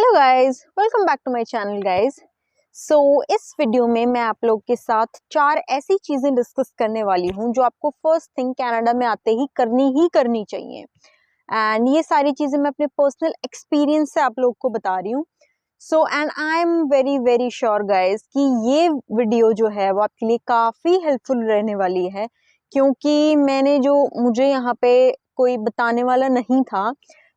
Hello guys, welcome back to my channel guys. इस video में मैं आप लोग के साथ 4 ऐसी चीजें डिस्कस करने वाली हूँ जो आपको फर्स्ट थिंग कनाडा में आते ही करनी चाहिए। एंड ये सारी चीजें मैं अपने पर्सनल एक्सपीरियंस से आप लोग को बता रही हूँ। And I am very very sure guys कि ये वीडियो जो है वो आपके लिए काफी हेल्पफुल रहने वाली है, क्योंकि मुझे यहाँ पे कोई बताने वाला नहीं था।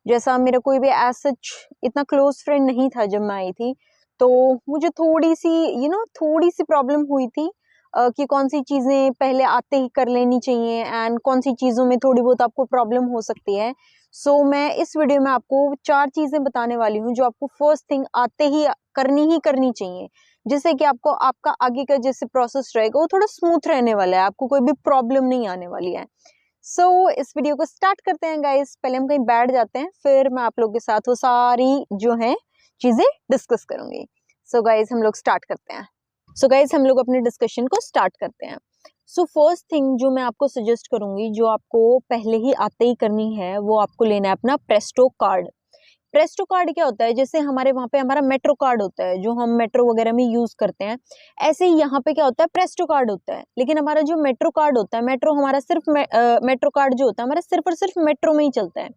जैसा मेरा कोई भी एज सच इतना क्लोज फ्रेंड नहीं था जब मैं आई थी, तो मुझे थोड़ी सी प्रॉब्लम हुई थी कि कौन सी चीजें पहले आते ही कर लेनी चाहिए एंड कौन सी चीजों में थोड़ी बहुत आपको प्रॉब्लम हो सकती है। मैं इस वीडियो में आपको 4 चीजें बताने वाली हूँ जो आपको फर्स्ट थिंग आते ही करनी चाहिए, जिससे कि आपको आपका आगे का जैसे प्रोसेस रहेगा वो थोड़ा स्मूथ रहने वाला है, आपको कोई भी प्रॉब्लम नहीं आने वाली है। इस वीडियो को स्टार्ट करते हैं गाइस। पहले हम कहीं बैठ जाते हैं, फिर मैं आप लोगों के साथ वो सारी जो है चीजें डिस्कस करूंगी। गाइस हम लोग स्टार्ट करते हैं। गाइस हम लोग अपने डिस्कशन को स्टार्ट करते हैं। फर्स्ट थिंग जो मैं आपको सजेस्ट करूंगी, जो आपको पहले ही आते ही करनी है, वो आपको लेना है अपना प्रेस्टो कार्ड। प्रेस्टो कार्ड क्या होता है? जैसे हमारे वहाँ पे हमारा मेट्रो कार्ड होता है जो हम मेट्रो वगैरह में यूज करते हैं, ऐसे ही यहाँ पे क्या होता है, प्रेस्टो कार्ड होता है। लेकिन हमारा जो मेट्रो कार्ड होता है, मेट्रो हमारा सिर्फ मेट्रो कार्ड जो होता है हमारा सिर्फ और सिर्फ मेट्रो में ही चलता है।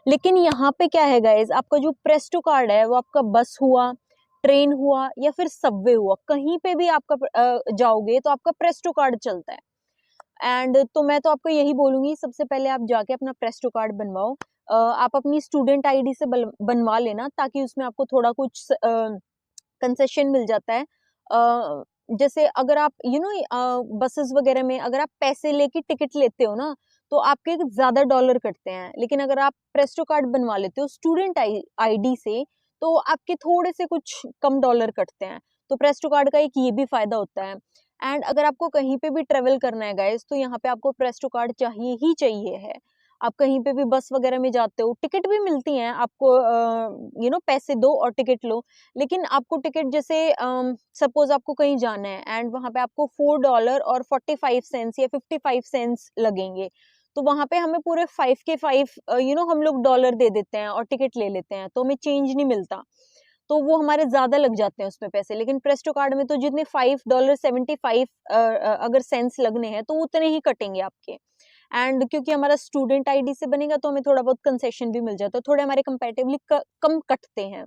लेकिन यहाँ पे क्या है गाइज, आपका जो प्रेस्टो कार्ड है वो आपका बस हुआ, ट्रेन हुआ या फिर सबवे हुआ, कहीं पे भी आपका जाओगे तो आपका प्रेस्टो कार्ड चलता है। एंड तो मैं तो आपको यही बोलूंगी, सबसे पहले आप जाके अपना प्रेस्टो कार्ड बनवाओ। आप अपनी स्टूडेंट आईडी से बनवा लेना, ताकि उसमें आपको थोड़ा कुछ कंसेशन मिल जाता है। जैसे अगर आप बसेस वगैरह में अगर आप पैसे लेके टिकट लेते हो ना, तो आपके ज्यादा डॉलर कटते हैं। लेकिन अगर आप प्रेस्टो कार्ड बनवा लेते हो स्टूडेंट आईडी से, तो आपके थोड़े से कुछ कम डॉलर कटते हैं। तो प्रेस्टो कार्ड का एक ये भी फायदा होता है। एंड अगर आपको कहीं पे भी ट्रेवल करना है गाइस, तो यहाँ पे आपको प्रेस्टो कार्ड चाहिए ही चाहिए है। आप कहीं पे भी बस वगैरह में जाते हो, टिकट भी मिलती हैं आपको, पैसे दो और टिकट लो। लेकिन आपको टिकट जैसे सपोज आपको कहीं जाना है एंड वहां पे आपको $4 और 45 सेंट्स या 55 सेंट्स लगेंगे, तो वहां पे हमें पूरे 5 के 5 हम लोग डॉलर दे देते हैं और टिकट ले लेते हैं, तो हमें चेंज नहीं मिलता, तो वो हमारे ज्यादा लग जाते हैं उसमें पैसे। लेकिन प्रेस्टो कार्ड में तो जितने $5.75 अगर सेंस लगने हैं तो उतने ही कटेंगे आपके। एंड क्योंकि हमारा स्टूडेंट आईडी से बनेगा तो हमें थोड़ा बहुत कंसेशन भी मिल जाता है, थोड़े हमारे कंपैरेटिवली कम कटते हैं।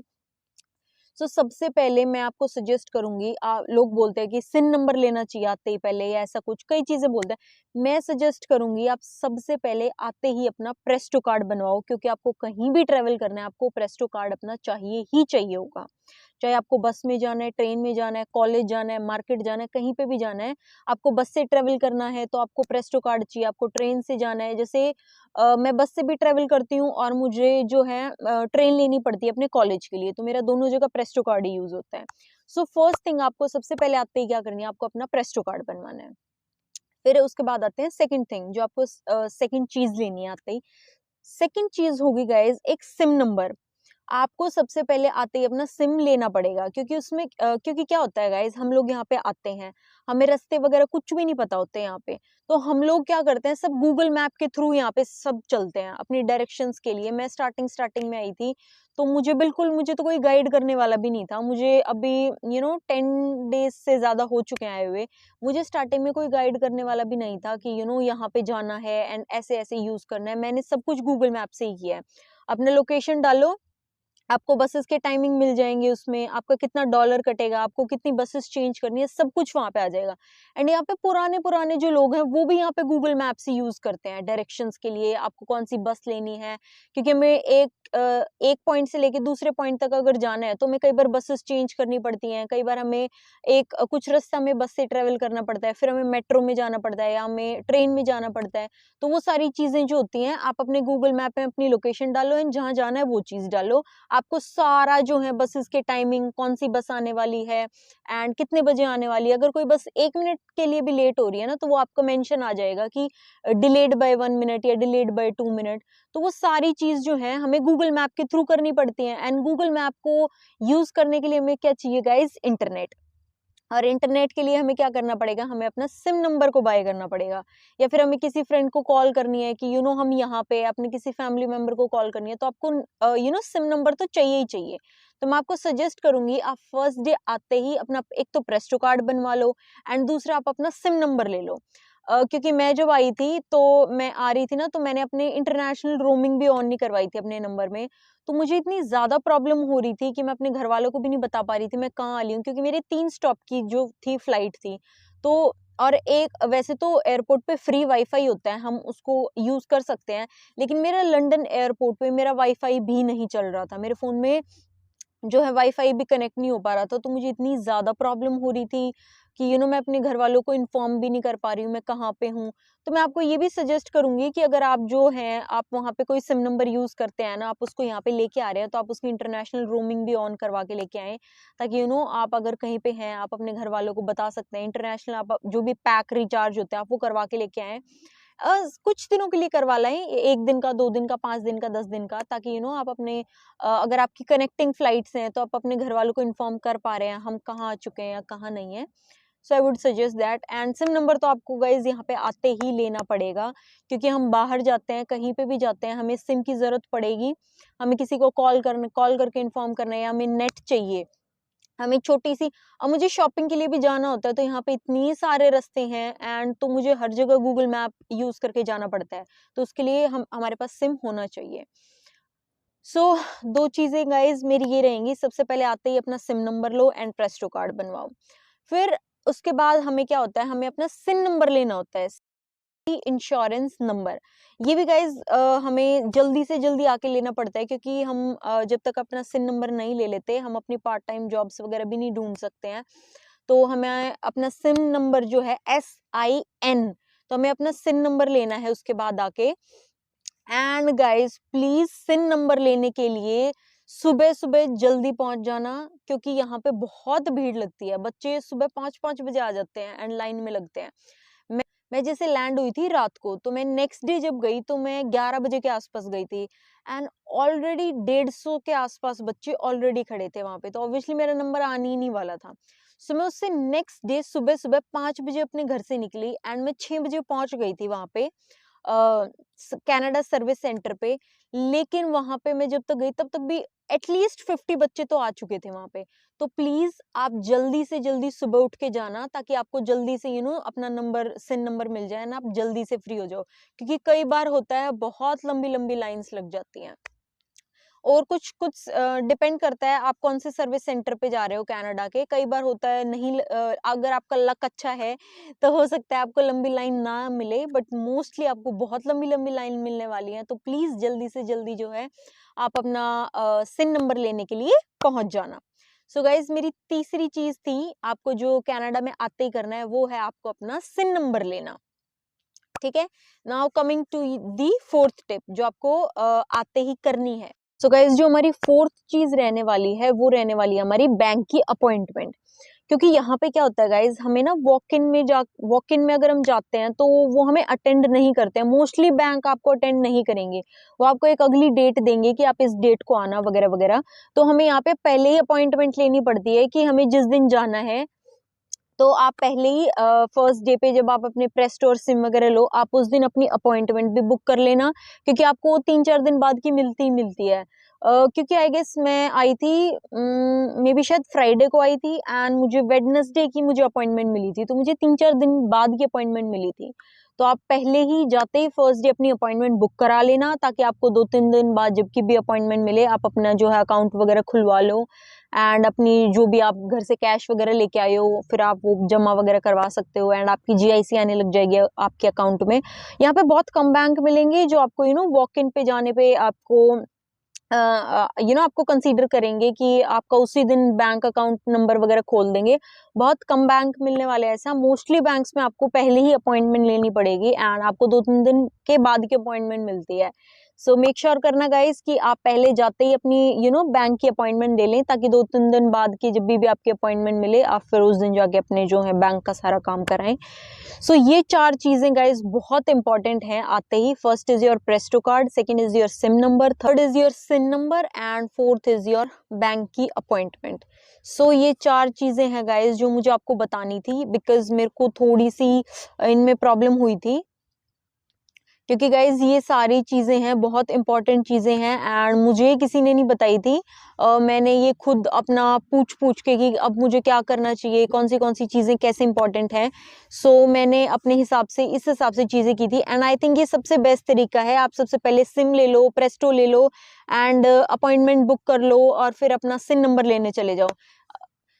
सबसे पहले मैं आपको सजेस्ट करूंगी, लोग बोलते हैं कि सिन नंबर लेना चाहिए आते ही पहले, या ऐसा कुछ कई चीजें बोलते हैं। मैं सजेस्ट करूंगी आप सबसे पहले आते ही अपना प्रेस्टो कार्ड बनवाओ, क्योंकि आपको कहीं भी ट्रेवल करना है आपको प्रेस्टो कार्ड अपना चाहिए ही चाहिए होगा। चाहे आपको बस में जाना है, ट्रेन में जाना है, कॉलेज जाना है, मार्केट जाना है, कहीं पे भी जाना है। आपको बस से ट्रेवल करना है तो आपको प्रेस्टो कार्ड चाहिए। आपको ट्रेन से जाना है, जैसे मैं बस से भी ट्रेवल करती हूँ और मुझे जो है ट्रेन लेनी पड़ती है अपने कॉलेज के लिए, तो मेरा दोनों जगह प्रेस्टो कार्ड ही यूज होता है। फर्स्ट थिंग आपको सबसे पहले आते ही क्या करनी है, आपको अपना प्रेस्टो कार्ड बनवाना है। फिर उसके बाद आते हैं सेकंड थिंग, जो आपको सेकंड चीज लेनी है आते ही। सेकंड चीज होगी गाइज एक सिम नंबर। आपको सबसे पहले आते ही अपना सिम लेना पड़ेगा, क्योंकि उसमें क्योंकि क्या होता है गाइज, हम लोग यहाँ पे आते हैं, हमें रास्ते वगैरह कुछ भी नहीं पता होते यहाँ पे, तो हम लोग क्या करते हैं, सब गूगल मैप के थ्रू यहाँ पे सब चलते हैं अपनी डायरेक्शंस के लिए। मैं स्टार्टिंग में आई थी, तो मुझे तो कोई गाइड करने वाला भी नहीं था। मुझे अभी 10 डेज से ज्यादा हो चुके हैं आए हुए, मुझे स्टार्टिंग में कोई गाइड करने वाला भी नहीं था कि यहाँ पे जाना है एंड ऐसे ऐसे यूज करना है। मैंने सब कुछ गूगल मैप से ही किया है। अपने लोकेशन डालो, आपको बसेस के टाइमिंग मिल जाएंगे, उसमें आपका कितना डॉलर कटेगा, आपको कितनी बसेस चेंज करनी है, सब कुछ वहां पे आ जाएगा। एंड यहाँ पे पुराने पुराने जो लोग हैं वो भी यहाँ पे गूगल मैप से यूज करते हैं डायरेक्शंस के लिए, आपको कौन सी बस लेनी है। क्योंकि हमें एक पॉइंट से लेके दूसरे पॉइंट तक अगर जाना है तो हमें कई बार बसेस चेंज करनी पड़ती हैं, कई बार हमें कुछ रास्ता में बस से ट्रेवल करना पड़ता है, फिर हमें मेट्रो में जाना पड़ता है या हमें ट्रेन में जाना पड़ता है। तो वो सारी चीजें जो होती हैं, आप अपने गूगल मैप में अपनी लोकेशन डालो एंड जहां जाना है वो चीज डालो, आपको सारा जो है बसेस के टाइमिंग, कौन सी बस आने वाली है एंड कितने बजे आने वाली है। अगर कोई बस 1 मिनट के लिए भी लेट हो रही है ना, तो वो आपको मेंशन आ जाएगा कि डिलेड बाय 1 मिनट या डिलेड बाय 2 मिनट। तो वो सारी चीज जो है हमें गूगल मैप के थ्रू करनी पड़ती है। एंड गूगल मैप को यूज करने के लिए हमें क्या चाहिए गाइज, इंटरनेट। और इंटरनेट के लिए हमें क्या करना पड़ेगा, हमें अपना सिम नंबर को बाय करना पड़ेगा, या फिर हमें किसी फ्रेंड को कॉल करनी है कि हम यहाँ पे अपने किसी फैमिली मेंबर को कॉल करनी है, तो आपको सिम नंबर तो चाहिए ही चाहिए। तो मैं आपको सजेस्ट करूंगी, आप फर्स्ट डे आते ही अपना एक तो प्रेस्टो कार्ड बनवा लो, एंड दूसरा आप अपना सिम नंबर ले लो। क्योंकि मैं जब आई थी तो मैं आ रही थी ना, तो मैंने अपने इंटरनेशनल रोमिंग भी ऑन नहीं करवाई थी अपने नंबर में। तो मुझे इतनी ज्यादा प्रॉब्लम हो रही थी कि मैं अपने घर वालों को भी नहीं बता पा रही थी मैं कहाँ आ रही हूँ, क्योंकि मेरे 3 स्टॉप की जो थी फ्लाइट थी। तो और एक वैसे तो एयरपोर्ट पे फ्री वाईफाई होता है, हम उसको यूज कर सकते हैं, लेकिन मेरा लंदन एयरपोर्ट पे मेरा वाईफाई भी नहीं चल रहा था, मेरे फोन में जो है वाईफाई भी कनेक्ट नहीं हो पा रहा था। तो मुझे इतनी ज्यादा प्रॉब्लम हो रही थी कि मैं अपने घर वालों को इन्फॉर्म भी नहीं कर पा रही हूँ मैं कहाँ पे हूँ। तो मैं आपको ये भी सजेस्ट करूंगी कि अगर आप जो हैं आप वहाँ पे कोई सिम नंबर यूज करते हैं ना, आप उसको यहाँ पे लेके आ रहे हैं, तो आप उसकी इंटरनेशनल रोमिंग भी ऑन करवा के लेके आए, ताकि आप अगर कहीं पे हैं आप अपने घर वालों को बता सकते हैं। इंटरनेशनल आप जो भी पैक रिचार्ज होते हैं आप वो करवा के लेके आए। कुछ दिनों के लिए करवा लें, 1 दिन का, 2 दिन का, 5 दिन का, 10 दिन का, ताकि आप अपने अगर आपकी कनेक्टिंग फ्लाइट्स हैं तो आप अपने घर वालों को इन्फॉर्म कर पा रहे हैं हम कहाँ आ चुके हैं या कहाँ नहीं है। So I would suggest that. And SIM number तो आपको गाइज यहाँ पे आते ही लेना पड़ेगा, क्योंकि हम बाहर जाते हैं, कहीं पे भी जाते हैं, हमें सिम की जरूरत पड़ेगी। हमें किसी को कॉल करके इन्फॉर्म करना है, या हमें नेट चाहिए, हमें छोटी सी, अब मुझे शॉपिंग के लिए भी जाना होता है, तो यहाँ पे इतनी सारे रास्ते हैं, एंड तो मुझे हर जगह गूगल मैप यूज करके जाना पड़ता है। तो उसके लिए हमारे पास सिम होना चाहिए। सो 2 चीजें गाइज मेरी ये रहेंगी, सबसे पहले आते ही अपना SIM number low and Presto card बनवाओ। फिर उसके बाद हमें क्या होता है, हमें अपना सिन नंबर लेना होता है, इंश्योरेंस नंबर। ये भी गाइज हमें जल्दी से जल्दी आके लेना पड़ता है, क्योंकि हम जब तक अपना सिन नंबर नहीं ले लेते हम अपनी पार्ट टाइम जॉब्स वगैरह भी नहीं ढूंढ सकते हैं। तो हमें अपना सिम नंबर जो है SIN, तो हमें अपना सिन नंबर लेना है उसके बाद आके। एंड गाइज प्लीज सिन नंबर लेने के लिए सुबह सुबह जल्दी पहुंच जाना, क्योंकि यहाँ पे बहुत भीड़ लगती है, बच्चे सुबह 5-5 बजे आ जाते हैं एंड लाइन में लगते हैं। मैं जैसे लैंड हुई थी रात को, तो मैं नेक्स्ट डे जब गई तो मैं 11 बजे के आसपास गई थी, एंड ऑलरेडी 150 के आसपास बच्चे ऑलरेडी खड़े थे वहां पे, तो ऑब्वियसली मेरा नंबर आने ही नहीं वाला था। सो मैं उससे नेक्स्ट डे सुबह सुबह 5 बजे अपने घर से निकली, एंड मैं 6 बजे पहुंच गई थी वहां पे कनाडा सर्विस सेंटर पे। लेकिन वहां पे मैं जब तक गई तब तक भी एटलीस्ट 50 बच्चे तो आ चुके थे वहां पे। तो प्लीज आप जल्दी से जल्दी सुबह उठ के जाना, ताकि आपको जल्दी से अपना नंबर, सिन नंबर मिल जाए ना, आप जल्दी से फ्री हो जाओ, क्योंकि कई बार होता है बहुत लंबी लंबी लाइंस लग जाती हैं। और कुछ कुछ डिपेंड करता है आप कौन से सर्विस सेंटर पे जा रहे हो कनाडा के। कई बार होता है नहीं, अगर आपका लक अच्छा है तो हो सकता है आपको लंबी लाइन ना मिले, बट मोस्टली आपको बहुत लंबी लंबी लाइन मिलने वाली है। तो प्लीज जल्दी से जल्दी जो है आप अपना सिन नंबर लेने के लिए पहुंच जाना। सो गाइज मेरी तीसरी चीज थी आपको जो कनाडा में आते ही करना है, वो है आपको अपना सिन नंबर लेना। ठीक है, now coming to the fourth tip जो आपको आते ही करनी है। सो गाइज जो हमारी फोर्थ चीज रहने वाली है वो रहने वाली है हमारी बैंक की अपॉइंटमेंट। क्योंकि यहाँ पे क्या होता है गाइज, हमें ना वॉक इन में अगर हम जाते हैं तो वो हमें अटेंड नहीं करते हैं, मोस्टली बैंक आपको अटेंड नहीं करेंगे। वो आपको एक अगली डेट देंगे कि आप इस डेट को आना वगैरह वगैरह। तो हमें यहाँ पे पहले ही अपॉइंटमेंट लेनी पड़ती है कि हमें जिस दिन जाना है, तो आप पहले ही फर्स्ट डे पे जब आप अपने प्रेस्ट और सिम वगैरह लो, आप उस दिन अपनी अपॉइंटमेंट भी बुक कर लेना, क्योंकि आपको 3-4 दिन बाद की मिलती ही मिलती है। क्योंकि आई गेस मैं आई थी मे बी शायद फ्राइडे को आई थी, एंड मुझे वेडनेसडे की मुझे अपॉइंटमेंट मिली थी, तो मुझे 3-4 दिन बाद की अपॉइंटमेंट मिली थी। तो आप पहले ही जाते ही फर्स्ट डे अपनी अपॉइंटमेंट बुक करा लेना, ताकि आपको 2-3 दिन बाद जब की भी अपॉइंटमेंट मिले आप अपना जो है अकाउंट वगैरह खुलवा लो, एंड अपनी जो भी आप घर से कैश वगैरह लेके आए हो फिर आप वो जमा वगैरह करवा सकते हो, एंड आपकी GIC आने लग जाएगी आपके अकाउंट में। यहाँ पे बहुत कम बैंक मिलेंगे जो आपको वॉक इन पे जाने पे आपको आपको कंसीडर करेंगे कि आपका उसी दिन बैंक अकाउंट नंबर वगैरह खोल देंगे। बहुत कम बैंक मिलने वाले हैं ऐसा, मोस्टली बैंक्स में आपको पहले ही अपॉइंटमेंट लेनी पड़ेगी, एंड आपको 2-3 दिन के बाद की अपॉइंटमेंट मिलती है। सो मेक श्योर करना गाइज कि आप पहले जाते ही अपनी बैंक की अपॉइंटमेंट ले लें, ताकि 2-3 दिन बाद की जब भी आपकी अपॉइंटमेंट मिले आप फिर उस दिन जाके अपने जो है बैंक का सारा काम कराएं। सो ये 4 चीजें गाइज बहुत इंपॉर्टेंट हैं आते ही। First is your Presto card, second is your SIM number, third is your SIN number and fourth is your bank की अपॉइंटमेंट। सो ये 4 चीजें हैं गाइज जो मुझे आपको बतानी थी, बिकॉज मेरे को थोड़ी सी इनमें प्रॉब्लम हुई थी, क्योंकि गाइज ये सारी चीज़ें हैं, बहुत इंपॉर्टेंट चीज़ें हैं एंड मुझे किसी ने नहीं बताई थी। मैंने ये खुद अपना पूछ के कि अब मुझे क्या करना चाहिए, कौन सी चीज़ें कैसे इंपॉर्टेंट हैं। सो मैंने अपने हिसाब से इस हिसाब से चीज़ें की थी एंड आई थिंक ये सबसे बेस्ट तरीका है। आप सबसे पहले सिम ले लो, प्रेस्टो ले लो एंड अपॉइंटमेंट बुक कर लो और फिर अपना सिन नंबर लेने चले जाओ।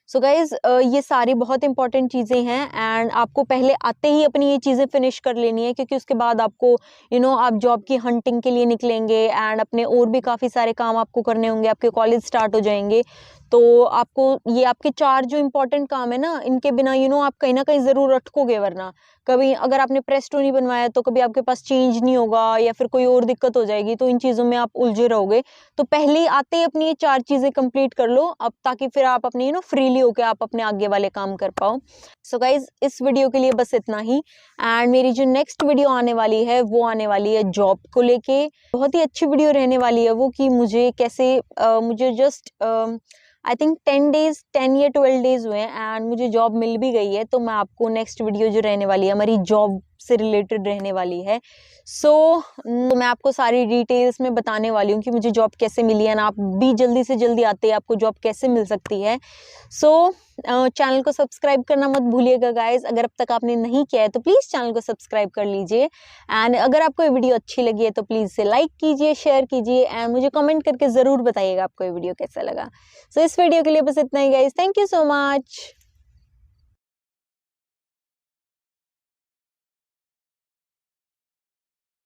सो गाइज ये सारी बहुत इंपॉर्टेंट चीज़ें हैं एंड आपको पहले आते ही अपनी ये चीज़ें फिनिश कर लेनी है, क्योंकि उसके बाद आपको आप जॉब की हंटिंग के लिए निकलेंगे एंड अपने और भी काफ़ी सारे काम आपको करने होंगे, आपके कॉलेज स्टार्ट हो जाएंगे। तो आपको ये आपके 4 जो इंपॉर्टेंट काम है ना, इनके बिना आप कहीं ना कहीं ज़रूर अटकोगे, वरना कभी अगर आपने प्रेस्टो नहीं बनवाया तो कभी आपके पास चेंज नहीं होगा या फिर कोई और दिक्कत हो जाएगी, तो इन चीज़ों में आप उलझे रहोगे। तो पहले ही आते ही अपनी ये 4 चीज़ें कंप्लीट कर लो अब, ताकि फिर आप अपने फ्रीली होकर आप अपने आगे वाले काम कर पाओ। सो गाइज इस वीडियो के लिए बस इतना ही एंड मेरी जो नेक्स्ट वीडियो आने वाली है वो आने वाली है जॉब को लेके। बहुत ही अच्छी वीडियो रहने वाली है वो, कि मुझे कैसे मुझे जस्ट आई थिंक 10 या 12 डेज हुए हैं एंड मुझे जॉब मिल भी गई है। तो मैं आपको नेक्स्ट वीडियो जो रहने वाली है हमारी जॉब से रिलेटेड रहने वाली है। सो मैं आपको सारी डिटेल्स में बताने वाली हूँ कि मुझे जॉब कैसे मिली है, आप भी जल्दी से जल्दी आते हैं आपको जॉब कैसे मिल सकती है। सो चैनल को सब्सक्राइब करना मत भूलिएगा गाइज, अगर अब तक आपने नहीं किया है तो प्लीज़ चैनल को सब्सक्राइब कर लीजिए एंड अगर आपको ये वीडियो अच्छी लगी है तो प्लीज़ इसे लाइक कीजिए, शेयर कीजिए एंड मुझे कमेंट करके ज़रूर बताइएगा आपको ये वीडियो कैसा लगा। सो इस वीडियो के लिए बस इतना ही guys, thank you so much.